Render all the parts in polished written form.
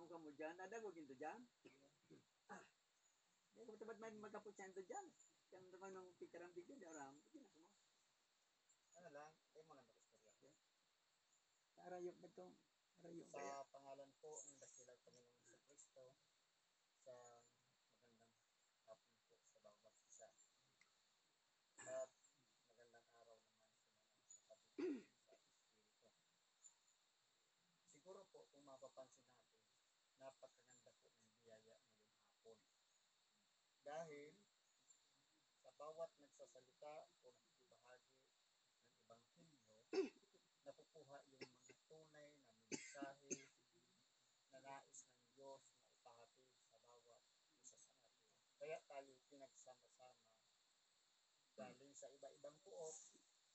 ka mo dyan, nadagog ito dyan. Hindi ko tabat may magkapot siya ito dyan. Yan naman ng pikarang bigyan, di aram. Hindi na mo. Ano lang, hindi mo lang makastorya. Arayok na ito. Arayok. Sa pangalan po ng dakilang Panginoong Jesucristo, sa magandang hapon po sa bawat isa. At magandang araw naman sa mga kapatid sa Espiritu. Siguro po kung mapapansin natin, napakaganda po ng biyaya ngayong hapon. Dahil sa bawat nagsasalita o nagbibahagi ng Ebanghelyo, nakukuha yung mga tunay na mensahe na nais ng Diyos na ipahatid sa bawat isa sa atin. Kaya tayo pinagsama-sama galing sa iba-ibang puok.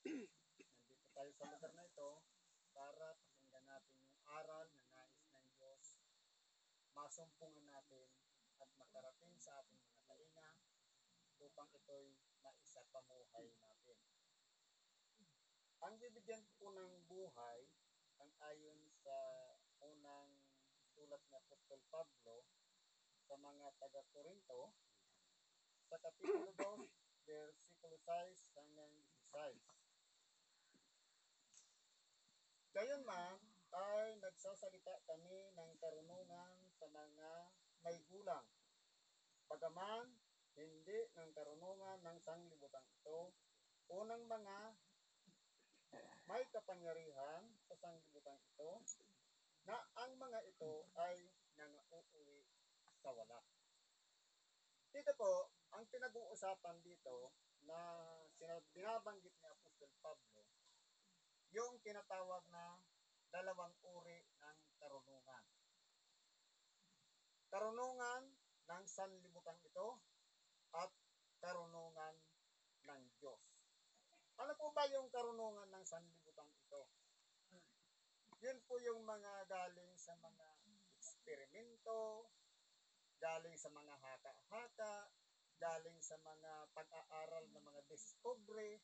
Nandito tayo sa lugar na ito para pakinggan natin yung aral na nais ng Diyos, masumpungan natin at makarating sa ating mga tainga upang ito'y maisapamuhay natin. Ang bibigyan po ng buhay, ang ayon sa unang sulat ni Apostol Pablo sa mga taga-Corinto, sa Kapitulo 2, versikulo 6 hanggang 16. Gayunman ay nagsasalita kami ng karunungan sa mga may gulang, bagaman hindi ng karunungan ng sanglibutan ito, unang mga may kapangyarihan sa sanglibutan ito, na ang mga ito ay nangauuwi sa wala. Dito po, ang pinag-uusapan dito na binabanggit ni Apostol Pablo, yung tinatawag na dalawang uri ng karunungan. Karunungan ng sanlibutan ito at karunungan ng Diyos. Ano po ba yung karunungan ng sanlibutan ito? Yun po yung mga galing sa mga eksperimento, galing sa mga haka-haka, galing sa mga pag-aaral ng mga discovery,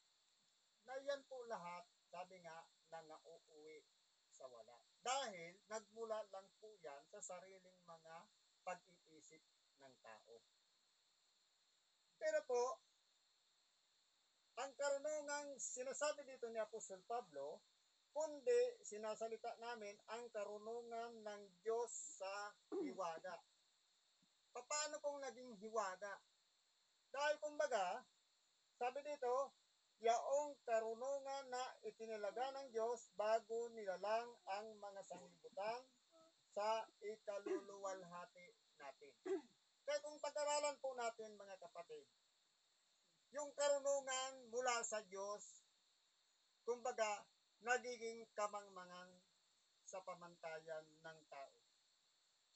na yan po lahat, sabi nga, nangauuwi sa wala. Dahil nagmula lang po yan sa sariling mga pag-iisip ng tao. Pero po, ang karunungang sinasabi dito ni Apostol Pablo, kundi sinasalita namin ang karunungan ng Diyos sa hiwaga. Paano pong naging hiwaga? Dahil kumbaga, sabi dito, yaong karunungan na itinilaga ng Diyos bago nilalang ang mga sanglibutan sa ikaluluwalhati natin. Kaya kung pag-aralan po natin mga kapatid, yung karunungan mula sa Diyos, kumbaga, nagiging kamangmangan sa pamantayan ng tao.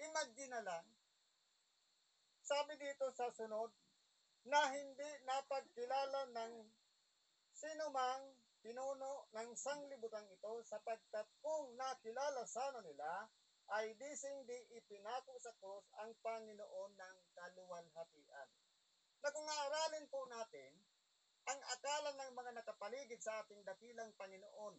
Imagine na lang, sabi dito sa sunod, na hindi napagkilala ng sinumang pinuno ng sanglibutan ito sapagkat kung nakilala sana nila, ay di ipinako sa krus ang Panginoon ng kaluwalhatian. Na kung aaralin po natin, ang akala ng mga nakapaligid sa ating dakilang Panginoon,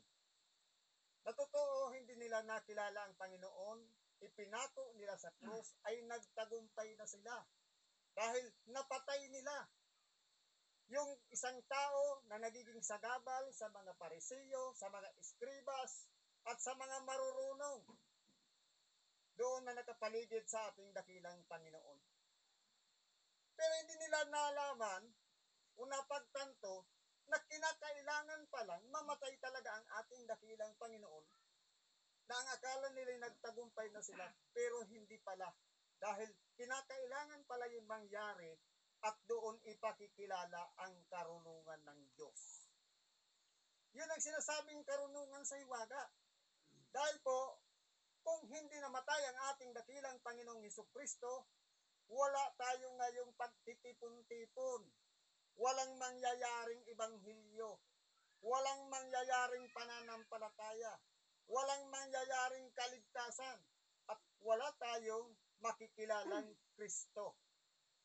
na totoo hindi nila nakilala ang Panginoon, ipinako nila sa krus, ay nagtagumpay na sila. Dahil napatay nila yung isang tao na nagiging sagabal sa mga parisiyo, sa mga eskribas, at sa mga marurunong doon na nakapaligid sa ating dakilang Panginoon. Pero hindi nila nalaman o napagtanto na kinakailangan palang mamatay talaga ang ating dakilang Panginoon, na ang akala nila nagtagumpay na sila, pero hindi pala. Dahil kinakailangan pala yung mangyari at doon ipakikilala ang karunungan ng Diyos. Yun ang sinasabing karunungan sa hiwaga. Dahil po, kung hindi namatay ang ating dakilang Panginoong Hesukristo, wala tayo ngayong pagtitipon-tipon. Walang mangyayaring ibanghilyo. Walang mangyayaring pananampalataya. Walang mangyayaring kaligtasan. At wala tayong makikilalang Kristo.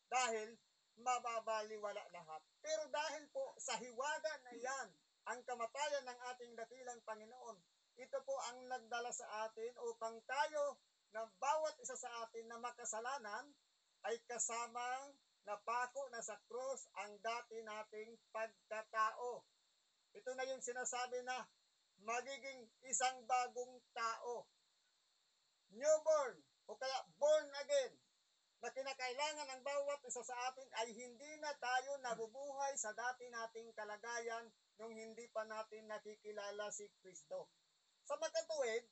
Dahil mababaliwala lahat. Pero dahil po sa hiwaga na yan, ang kamatayan ng ating dakilang Panginoon, ito po ang nagdala sa atin upang tayo na bawat isa sa atin na makasalanan ay kasamang napako na sa krus ang dati nating pagkatao. Ito na yung sinasabi na magiging isang bagong tao. Newborn o kaya born again, na kinakailangan ng bawat isa sa atin ay hindi na tayo nabubuhay sa dati nating kalagayan nung hindi pa natin nakikilala si Kristo. Sa makatuwid,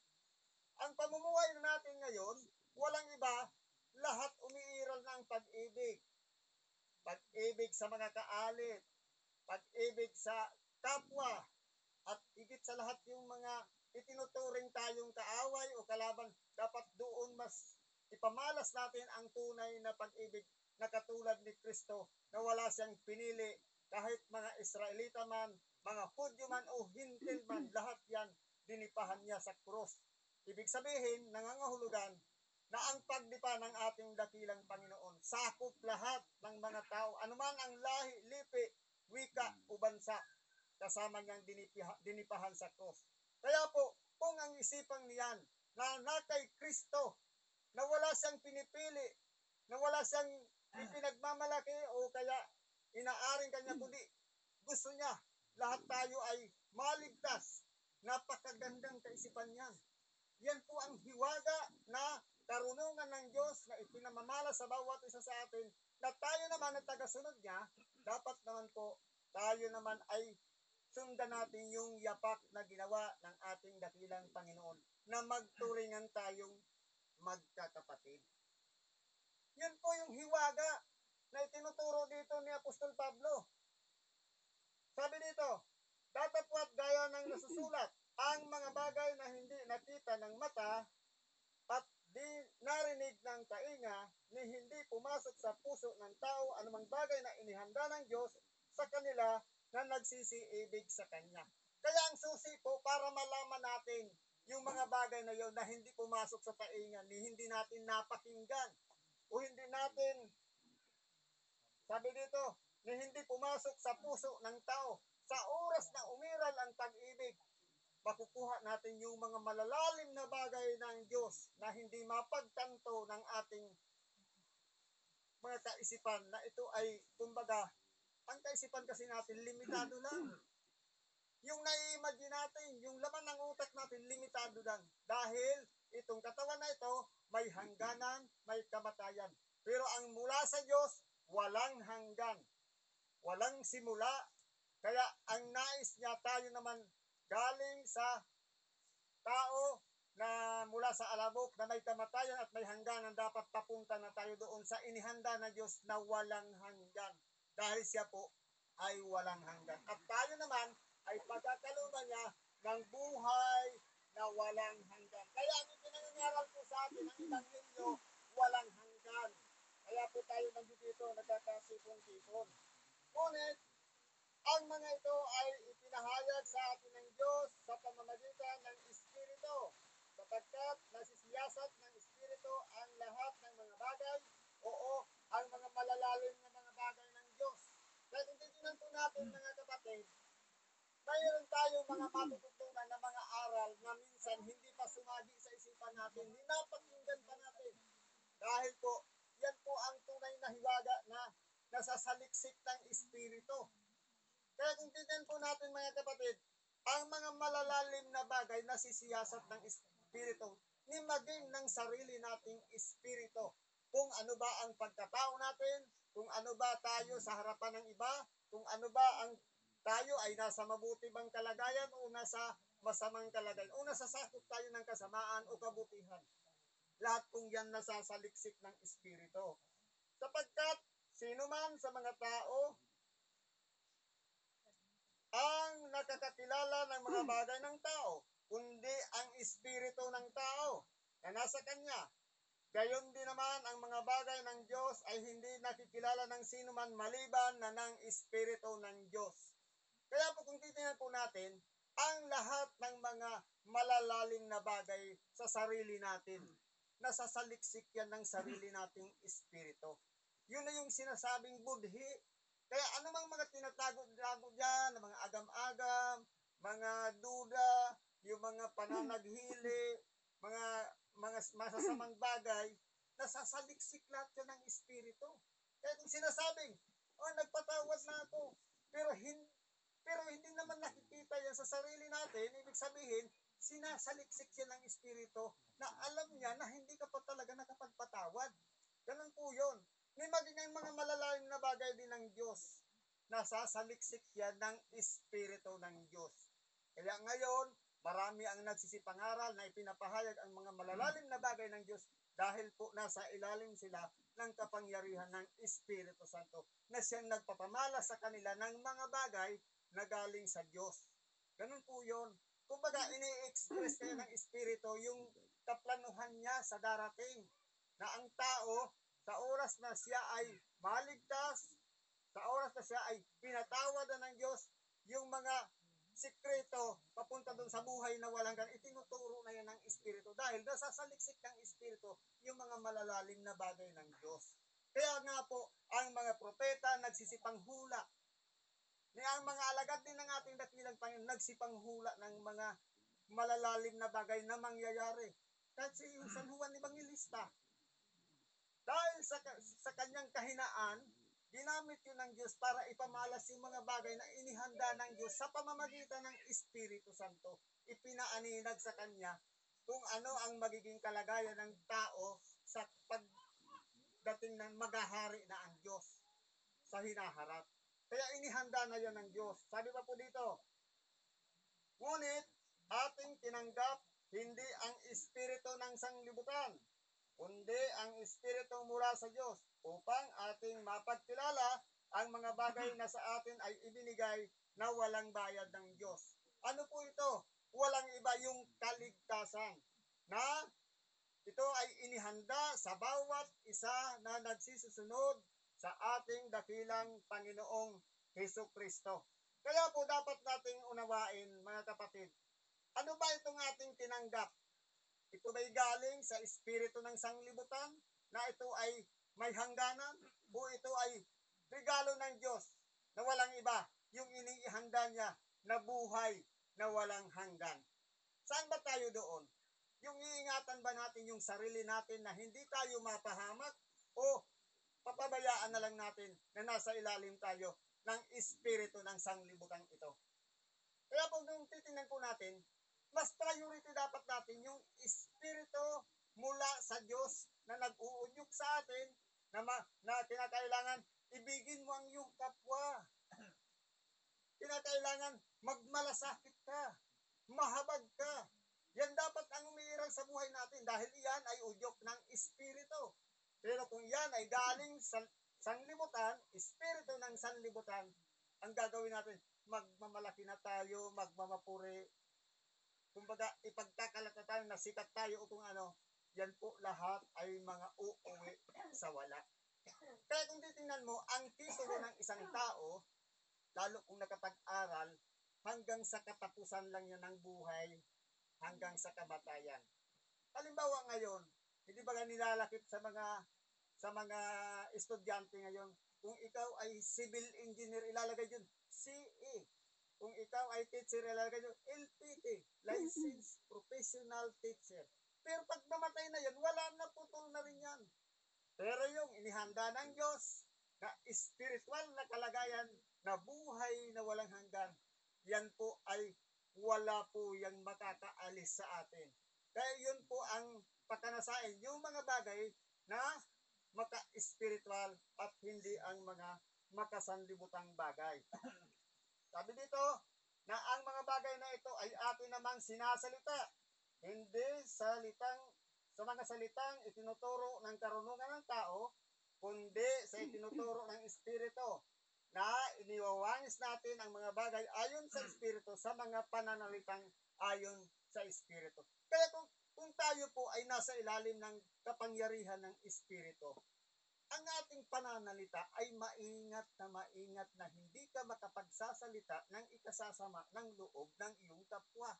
ang pamumuhay natin ngayon, walang iba, lahat umiiral ng pag-ibig. Pag-ibig sa mga kaalit, pag-ibig sa kapwa, at higit sa lahat yung mga itinuturing tayong kaaway o kalaban, dapat doon mas ipamalas natin ang tunay na pag-ibig na katulad ni Kristo na wala siyang pinili kahit mga Israelita man, mga Hudyo man o Hintil man, lahat yan dinipahan niya sa krus. Ibig sabihin, nangangahulugan na ang pagdipa ng ating dakilang Panginoon sakop lahat ng mga tao, anuman ang lahi, lipi, wika o bansa, kasama niyang dinipahan sa krus. Kaya po, kung ang isipang niyan na kay Kristo, na wala siyang pinipili, na wala siyang ipinagmamalaki o kaya inaaring kanya, kundi gusto niya lahat tayo ay maligtas. Napakagandang kaisipan niyan. Yan po ang hiwaga na karunungan ng Diyos na ipinamamala sa bawat isa sa atin, na tayo naman ang tagasunod niya, dapat naman po tayo naman ay sundan natin yung yapak na ginawa ng ating dakilang Panginoon na magturingan tayong magkakapatid. Yun po yung hiwaga na itinuturo dito ni Apostol Pablo. Sabi dito, datapwat gaya ng nasusulat, ang mga bagay na hindi nakita ng mata at di narinig ng tainga, ni hindi pumasok sa puso ng tao anumang bagay na inihanda ng Diyos sa kanila na nagsisiibig sa Kanya. Kaya ang susi po para malaman natin yung mga bagay na yon na hindi pumasok sa tainga, ni hindi natin napakinggan, o hindi natin, sabi dito, ni hindi pumasok sa puso ng tao, sa oras na umiral ang pag-ibig, makukuha natin yung mga malalalim na bagay ng Diyos na hindi mapagtanto ng ating mga kaisipan, na ito ay, kumbaga, ang kaisipan kasi natin, limitado lang. Yung nai-imagine natin, yung laman ng utak natin, limitado lang. Dahil itong katawan na ito, may hangganan, may kamatayan. Pero ang mula sa Diyos, walang hanggan. Walang simula. Kaya ang nais niya, tayo naman galing sa tao na mula sa alabok na may kamatayan at may hangganan, dapat papunta na tayo doon sa inihanda na Diyos na walang hanggan. Dahil siya po ay walang hanggan. At tayo naman ay pagkakalunan niya ng buhay na walang hanggan. Kaya ang ipinangaral po sa atin ang Ebanghelyo, walang hanggan. Kaya po tayo nandito nagkakasipon-sipon. Ngunit, ang mga ito ay ipinahayag sa atin ng Diyos sa pamamagitan ng Espiritu, sapagkat nasisiyasat ng Espiritu ang lahat ng mga bagay, oo, ang mga malalalim na mga bagay ng Diyos. Kaya kung titignan po natin, mga kapatid, mayroon tayong mga matututunan na mga aral na minsan hindi pa sumagi sa isipan natin, ninapakinggan pa natin. Dahil po, yan po ang tunay na hiwaga na nasasaliksik ng Espiritu. Kaya kung titignan po natin, mga kapatid, ang mga malalalim na bagay na sisiyasat ng Espiritu, ni maging ng sarili nating Espiritu. Kung ano ba ang pagkatao natin, kung ano ba tayo sa harapan ng iba, kung ano ba ang tayo ay nasa mabuti bang kalagayan o nasa masamang kalagayan, o nasa sakop tayo ng kasamaan o kabutihan. Lahat kung yan nasasaliksik ng Espiritu. Sapagkat sino man sa mga tao ang nakakakilala ng mga bagay ng tao, kundi ang Espiritu ng tao na nasa kanya. Gayon din naman ang mga bagay ng Diyos ay hindi nakikilala ng sino man maliban na ng Espiritu ng Diyos. Kaya po kung titingnan po natin, ang lahat ng mga malalalim na bagay sa sarili natin, nasasaliksik yan ng sarili nating Espiritu. Yun na yung sinasabing budhi. Kaya anumang mga tinatago-tago dyan, mga agam-agam, mga duda, yung mga pananaghili, mga mga masasamang bagay, nasasaliksik lahat yan ng Espiritu. Kaya kung sinasabing, oh, nagpatawad na ako, pero hindi naman nakikita yan sa sarili natin, ibig sabihin, sinasaliksik yan ng Espiritu na alam niya na hindi ka pa talaga nakapagpatawad. Ganun po yun. May magiging mga malalalim na bagay din ng Diyos. Nasasaliksik yan ng Espiritu ng Diyos. Kaya ngayon, marami ang nagsisipangaral na ipinapahayag ang mga malalalim na bagay ng Diyos dahil po nasa ilalim sila ng kapangyarihan ng Espiritu Santo na siyang nagpapamala sa kanila ng mga bagay na galing sa Diyos. Ganun po yun. Kumbaga, ini-express kaya ng Espiritu yung kaplanuhan niya sa darating na ang tao sa oras na siya ay maligtas, sa oras na siya ay pinatawad na ng Diyos, yung mga sikreto papunta doon sa buhay na walang gan, itinuturo na yan ng Espiritu dahil nasasaliksik ng Espiritu yung mga malalalim na bagay ng Diyos. Kaya nga po, ang mga propeta nagsisipanghula. Ang mga alagad din ng ating dakilang Panginoon nagsipanghula ng mga malalalim na bagay na mangyayari. Kasi yung San Juan Evangelista, dahil sa kanyang kahinaan, ginamit yun ng Diyos para ipamalas yung mga bagay na inihanda ng Diyos sa pamamagitan ng Espiritu Santo. Ipinaaninag sa kanya kung ano ang magiging kalagayan ng tao sa pagdating ng maghahari na ang Diyos sa hinaharap. Kaya inihanda na yan ng Diyos. Sabi pa po dito, ngunit ating tinanggap hindi ang espiritu ng sanglibutan, kundi ang espiritu mula sa Diyos upang ating mapagkilala ang mga bagay na sa atin ay ibinigay na walang bayad ng Diyos. Ano po ito? Walang iba yung kaligtasan na ito ay inihanda sa bawat isa na nagsisusunod sa ating dakilang Panginoong Hesukristo. Kaya po dapat nating unawain, mga kapatid, ano ba itong ating tinanggap? Ito ba'y galing sa espiritu ng sanglibutan na ito ay may hangganan? O ito ay regalo ng Diyos na walang iba, yung inihanda niya na buhay na walang hanggan? Saan ba tayo doon? Yung iingatan ba natin yung sarili natin na hindi tayo mapahamak o papabayaan na lang natin na nasa ilalim tayo ng espiritu ng sanglibutan ito? Kaya po nung titingnan po natin, mas priority dapat natin yung espiritu mula sa Diyos na nag-uunyok sa atin na kinakailangan ibigin mo ang iyong kapwa. Kinakailangan magmalasakit ka, mahabag ka. Yan dapat ang umiiral sa buhay natin dahil iyan ay udyok ng espiritu. Pero kung yan ay galing sa sanlibutan, espiritu ng sanlibutan, ang gagawin natin, magmamalaki na tayo, magmamapuri. Kumbaga, ipagkakalata tayo na sikat tayo o kung ano, yan po lahat ay mga uuwi sa wala. Kaya kung titingnan mo, ang titulo ng isang tao, lalo kung nakapag-aral, hanggang sa katapusan lang yan ng buhay, hanggang sa kamatayan. Halimbawa ngayon, hindi ba nilalakip sa mga estudyante ngayon, kung ikaw ay civil engineer, ilalagay yun CE. Kung ikaw ay teacher, ilalagay yun LPT, Licensed Professional Teacher. Pero pag namatay na yan, wala na, putol na rin yan. Pero yung inihanda ng Diyos na spiritual na kalagayan na buhay na walang hanggan, yan po ay wala po yung makakaalis sa atin. Kaya yun po ang pagkanasain, yung mga bagay na maka-spiritual at hindi ang mga makasanlibutang bagay. Sabi dito na ang mga bagay na ito ay atin namang sinasalita, hindi sa mga salitang itinuturo ng karunungan ng tao, kundi sa itinuturo ng Espiritu na iniwawangis natin ang mga bagay ayon sa Espiritu sa mga pananalitang ayon sa Espiritu. Kaya kung tayo po ay nasa ilalim ng kapangyarihan ng Espiritu, ang ating pananalita ay maingat na hindi ka makapagsasalita ng ikasasama ng loob ng iyong kapwa.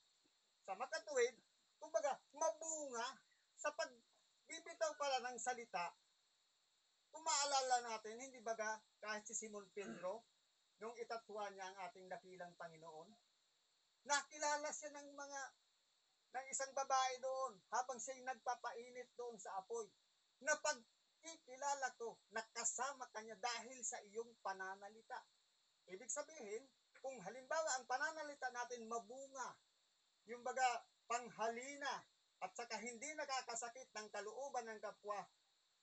Sa makatuwid, kumbaga, mabunga sa pagbibitaw pala ng salita. Kung maalala natin, hindi baga kahit si Simon Pedro, nung itatwa niya ang ating dakilang Panginoon, nakilala siya ng mga ng isang babae doon habang siya'y nagpapainit doon sa apoy. Na pagkikilala ko, nakasama ka niya dahil sa iyong pananalita. Ibig sabihin, kung halimbawa ang pananalita natin mabunga, yung baga panghalina, at saka hindi nakakasakit ng kalooban ng kapwa,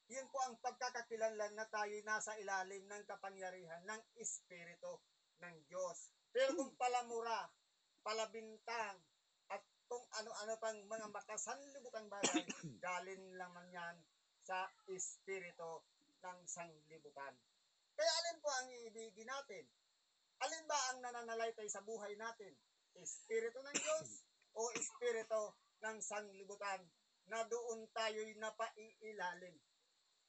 yun po ang pagkakakilanlan na tayo nasa ilalim ng kapangyarihan ng Espiritu ng Diyos. Pero kung palamura, palabintang, at kung ano-ano pang mga makasanlibutang bagay, galing naman yan sa Espiritu ng sanglibutan. Kaya alin po ang iibigin natin? Alin ba ang nananalaytay sa buhay natin? Espiritu ng Diyos o Espiritu ng sanglibutan na doon tayo'y napaiilalim?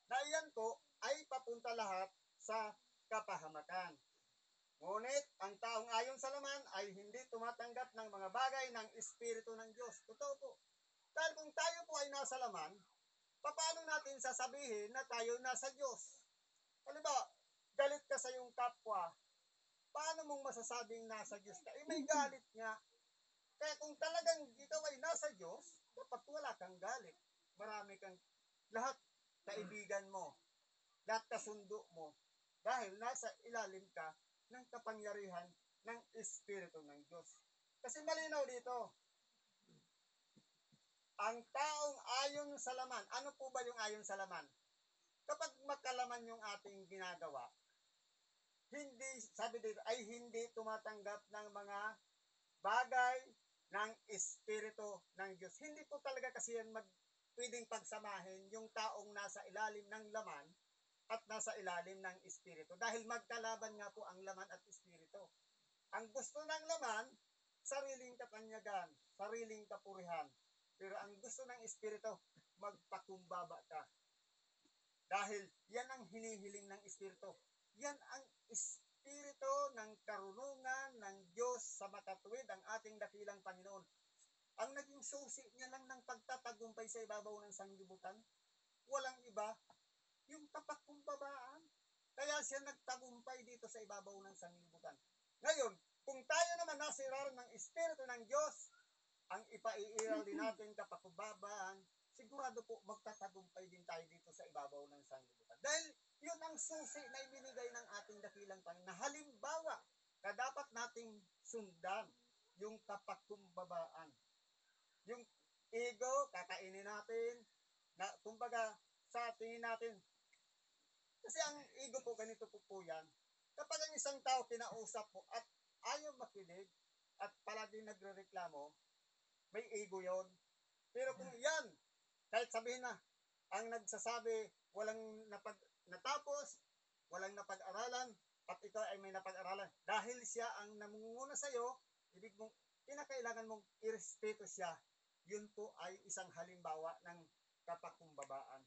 Na iyan po ay papunta lahat sa kapahamakan. Ngunit ang taong ayon sa laman ay hindi tumatanggap ng mga bagay ng Espiritu ng Diyos. Totoo po. Dahil kung tayo po ay nasa laman, paano natin sasabihin na tayo nasa Diyos? Halimbawa, galit ka sa iyong kapwa, paano mong masasabing nasa Diyos ka? May galit nga. Kaya kung talagang ikaw ay nasa Diyos, dapat wala kang galit. Marami kang lahat kaibigan mo, lahat kasundo mo, dahil nasa ilalim ka ng kapangyarihan ng Espiritu ng Diyos. Kasi malinaw dito, ang taong ayon sa laman, ano po ba yung ayon sa laman? Kapag makalaman yung ating ginagawa, hindi, sabi dito, ay hindi tumatanggap ng mga bagay ng Espiritu ng Diyos. Hindi po talaga kasi yan pwedeng pagsamahin yung taong nasa ilalim ng laman at nasa ilalim ng Espiritu. Dahil magkalaban nga po ang laman at Espiritu. Ang gusto ng laman, sariling kapanyagan, sariling kapurihan. Pero ang gusto ng Espiritu, magpakumbaba ka. Dahil yan ang hinihiling ng Espiritu. Yan ang Espiritu ng karunungan ng Diyos sa makatuwid ang ating dakilang Panginoon. Ang naging susi niya lang ng pagtatagumpay sa ibabaw ng sanglibutan, walang iba, yung tapakumbabaan. Kaya siya nagtagumpay dito sa ibabaw ng sanglibutan. Ngayon, kung tayo naman nasiraran ng Espiritu ng Diyos, ang ipaiiral din natin kapakumbabaan, sigurado po magtatagumpay din tayo dito sa ibabaw ng sanglibutan. Dahil yun ang susi na ibinigay ng ating dakilang Panginoon na halimbawa na dapat nating sundan, yung kapakumbabaan. Yung ego, kakainin natin, na kumbaga sa tingin natin, kasi ang ego po, ganito po yan, kapag ang isang tao kinausap po at ayaw makinig at palagi nagre-reklamo, may ego yon. Pero kung yan, kahit sabihin na, ang nagsasabi, walang natapos, walang napag-aralan, at ikaw ay may napag-aralan, dahil siya ang namunguna sa iyo, ibig mong, kinakailangan mong irespeto siya. Yun po ay isang halimbawa ng kapakumbabaan.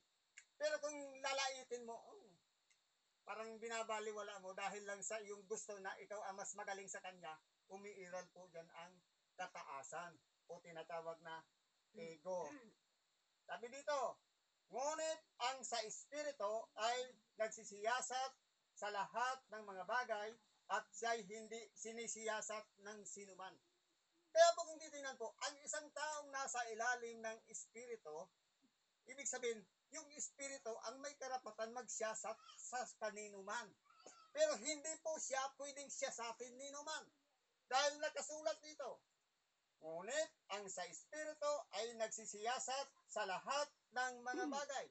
Pero kung lalaitin mo, parang binabaliwala mo dahil lang sa iyong gusto na ikaw ang mas magaling sa kanya, umiiral po dyan ang kataasan o tinatawag na ego. Sabi dito, ngunit ang sa Espiritu ay nagsisiyasat sa lahat ng mga bagay at siya'y hindi sinisiyasat ng sinuman. Kaya po kung titingnan po, ang isang taong nasa ilalim ng Espiritu, ibig sabihin, yung Espiritu ang may karapatan magsiyasat sa kanino man. Pero hindi po siya pwedeng siyasatin nino man. Dahil nakasulat dito, ngunit ang sa Espiritu ay nagsisiyasat sa lahat ng mga bagay.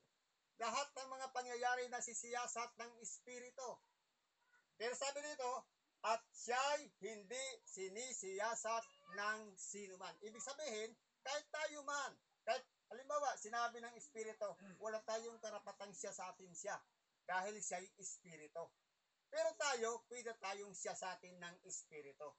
Lahat ng mga pangyayari na sisiyasat ng Espiritu. Pero sabi dito, at siya'y hindi sinisiyasat ng sino man. Ibig sabihin, kahit tayo man, kahit halimbawa, sinabi ng Espiritu, wala tayong karapatang siyasatin siya dahil siya'y Espiritu. Pero tayo, pwede tayong siyasatin ng Espiritu.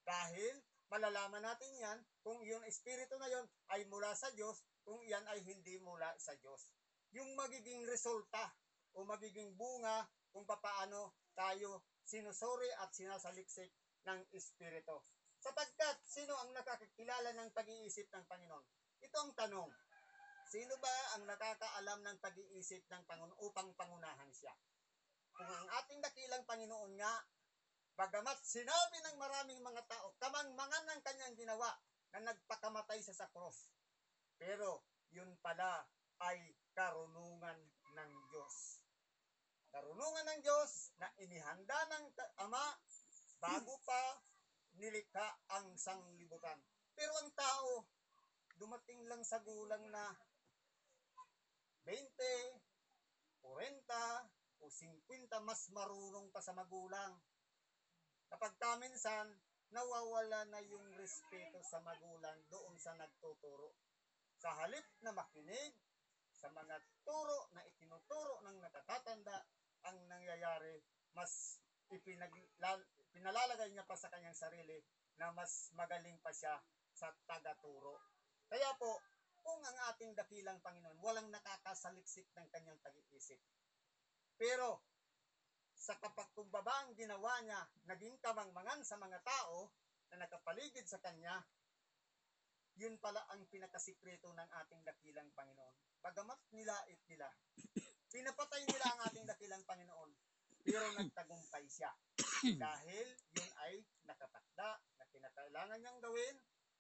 Dahil malalaman natin yan kung yung Espiritu na yon ay mula sa Diyos, kung yan ay hindi mula sa Diyos. Yung magiging resulta o magiging bunga kung paano tayo sinusuri at sinasaliksik ng Espiritu. Sapagkat sino ang nakakakilala ng pag-iisip ng Panginoon? Ito ang tanong. Sino ba ang nakakaalam ng pag-iisip ng Panginoon upang pangunahan siya? Kung ang ating dakilang Panginoon nga, bagamat sinabi ng maraming mga tao, kamangmangan ng kanyang ginawa, na nagpakamatay sa cross. Pero yun pala ay karunungan ng Diyos. Karunungan ng Diyos na inihanda ng Ama bago pa nilikha ang sanglibutan. Pero ang tao, dumating lang sa gulang na 20, 40, o 50, mas marunong pa sa magulang. Kapag minsan, nawawala na yung respeto sa magulang doon sa nagtuturo. Sa halip na makinig sa mga turo na itinuturo ng nakatatanda, ang nangyayari, mas pinalalagay niya pa sa kanyang sarili na mas magaling pa siya sa tagaturo. Kaya po, kung ang ating dakilang Panginoon, walang nakakasaliksik ng kanyang pag-iisip. Pero, sa kapagkumbaba ang ginawa niya, naging kamangmangan sa mga tao na nakapaligid sa kanya, yun pala ang pinakasikreto ng ating dakilang Panginoon. Bagamat nilait nila, pinapatay nila ang ating dakilang Panginoon, pero nagtagumpay siya. Dahil yun ay nakatakda na kinakailangan niyang gawin,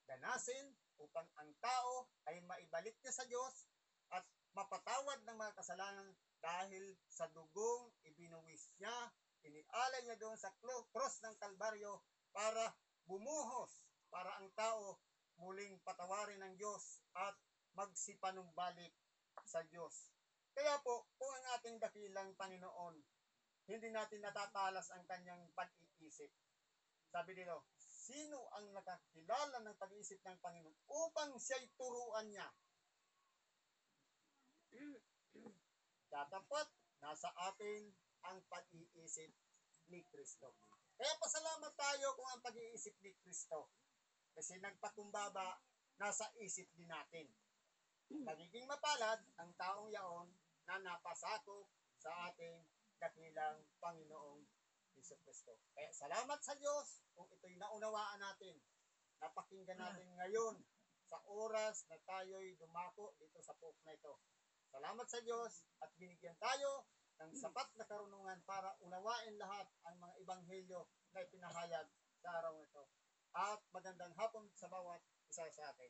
ganasin, upang ang tao ay maibalik niya sa Diyos at mapatawad ng mga kasalanan dahil sa dugong ibinuwis niya, inialay niya doon sa cross ng Kalbaryo para bumuhos, para ang tao muling patawarin ng Diyos at magsipanumbalik sa Diyos. Kaya po, kung ang ating dakilang Panginoon, hindi natin natatalas ang kanyang pag-iisip. Sabi dito, sino ang nakakilala ng pag-iisip ng Panginoon upang siya'y turuan niya? Tatapat, nasa atin ang pag-iisip ni Kristo. Kaya pasalamat tayo kung ang pag-iisip ni Kristo. Kasi nagpakumbaba, nasa isip din natin. Magiging mapalad ang taong yaon na napasakop sa ating dakilang Panginoong Jesucristo. Kaya salamat sa Diyos kung ito'y naunawaan natin. Napakinggan natin ngayon sa oras na tayo'y dumako dito sa pook na ito. Salamat sa Diyos at binigyan tayo ng sapat na karunungan para unawain lahat ang mga ebanghelyo na ipinahayag sa araw ito. At magandang hapon sa bawat isa sa atin.